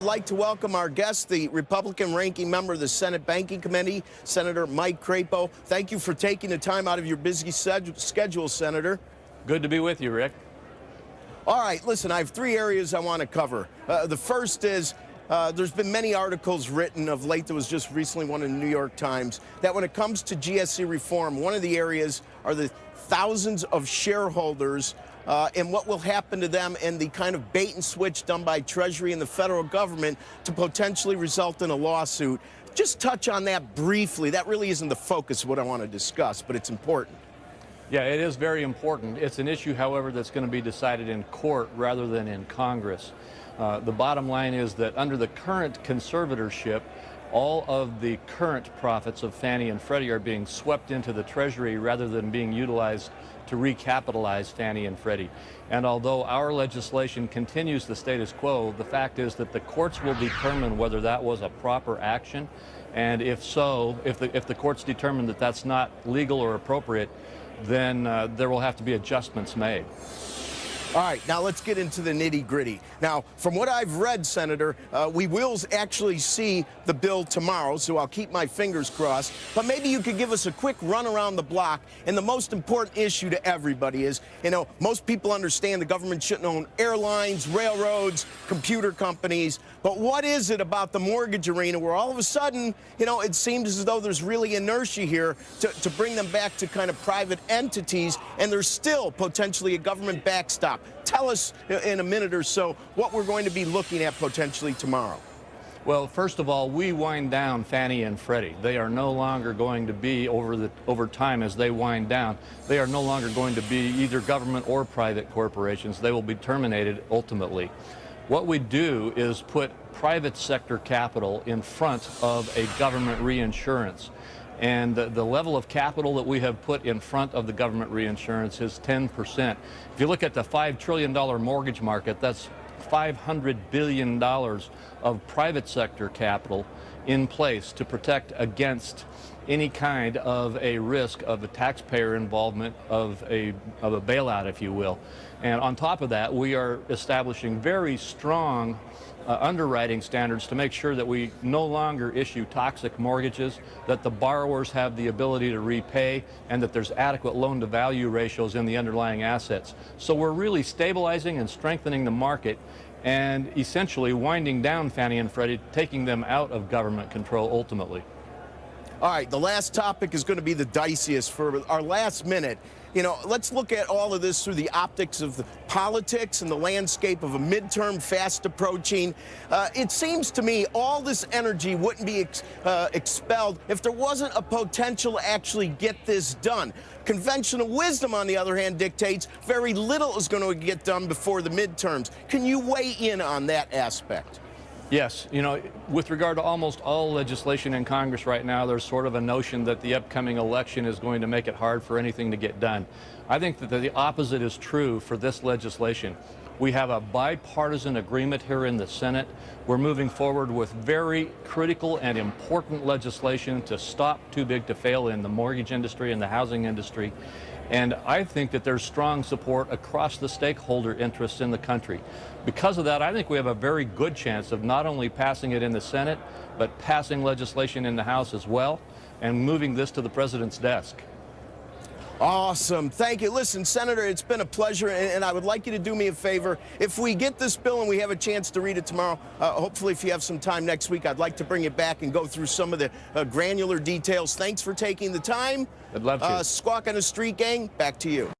I'd like to welcome our guest, the Republican ranking member of the Senate Banking Committee, Senator Mike Crapo. Thank you for taking the time out of your busy schedule, Senator. Good to be with you, Rick. All right, listen, I have three areas I want to cover. The first is there's been many articles written of late. There was just recently one in the New York Times that when it comes to GSE reform, one of the areas are the thousands of shareholders and what will happen to them and the kind of bait and switch done by Treasury and the federal government to potentially result in a lawsuit. Just touch on that briefly. That really isn't the focus of what I want to discuss, but it's important. Yeah, it is very important. It's an issue, however, that's going to be decided in court rather than in Congress. The bottom line is that under the current conservatorship, all of the current profits of Fannie and Freddie are being swept into the Treasury rather than being utilized to recapitalize Fannie and Freddie. And although our legislation continues the status quo, the fact is that the courts will determine whether that was a proper action. And if so, if the courts determine that that's not legal or appropriate, then there will have to be adjustments made. All right, now let's get into the nitty-gritty. Now, from what I've read, Senator, we will actually see the bill tomorrow, so I'll keep my fingers crossed. But maybe you could give us a quick run around the block. And the most important issue to everybody is, you know, most people understand the government shouldn't own airlines, railroads, computer companies. But what is it about the mortgage arena where all of a sudden, you know, it seems as though there's really inertia here to bring them back to kind of private entities, and there's still potentially a government backstop? Tell us in a minute or so what we're going to be looking at potentially tomorrow. Well, first of all, we wind down Fannie and Freddie. They are no longer going to be, over time as they wind down, they are no longer going to be either government or private corporations. They will be terminated ultimately. What we do is put private sector capital in front of a government reinsurance. And the level of capital that we have put in front of the government reinsurance is 10%. If you look at the $5 trillion mortgage market, that's $500 billion of private sector capital in place to protect against any kind of a risk of a taxpayer involvement of a bailout, if you will. And on top of that, we are establishing very strong underwriting standards to make sure that we no longer issue toxic mortgages, that the borrowers have the ability to repay, and that there's adequate loan-to-value ratios in the underlying assets. So we're really stabilizing and strengthening the market and essentially winding down Fannie and Freddie, taking them out of government control ultimately. All right, the last topic is going to be the diciest for our last minute. You know, let's look at all of this through the optics of the politics and the landscape of a midterm fast approaching. It seems to me all this energy wouldn't be expelled if there wasn't a potential to actually get this done. Conventional wisdom, on the other hand, dictates very little is going to get done before the midterms. Can you weigh in on that aspect? Yes, you know, with regard to almost all legislation in Congress right now, there's sort of a notion that the upcoming election is going to make it hard for anything to get done. I think that the opposite is true for this legislation. We have a bipartisan agreement here in the Senate. We're moving forward with very critical and important legislation to stop too big to fail in the mortgage industry and the housing industry. And I think that there's strong support across the stakeholder interests in the country. Because of that, I think we have a very good chance of not only passing it in the Senate, but passing legislation in the House as well, and moving this to the President's desk. Awesome. Thank you. Listen, Senator, it's been a pleasure, and I would like you to do me a favor. If we get this bill and we have a chance to read it tomorrow, hopefully if you have some time next week, I'd like to bring it back and go through some of the granular details. Thanks for taking the time. I'd love to. Squawk on the Street Gang, back to you.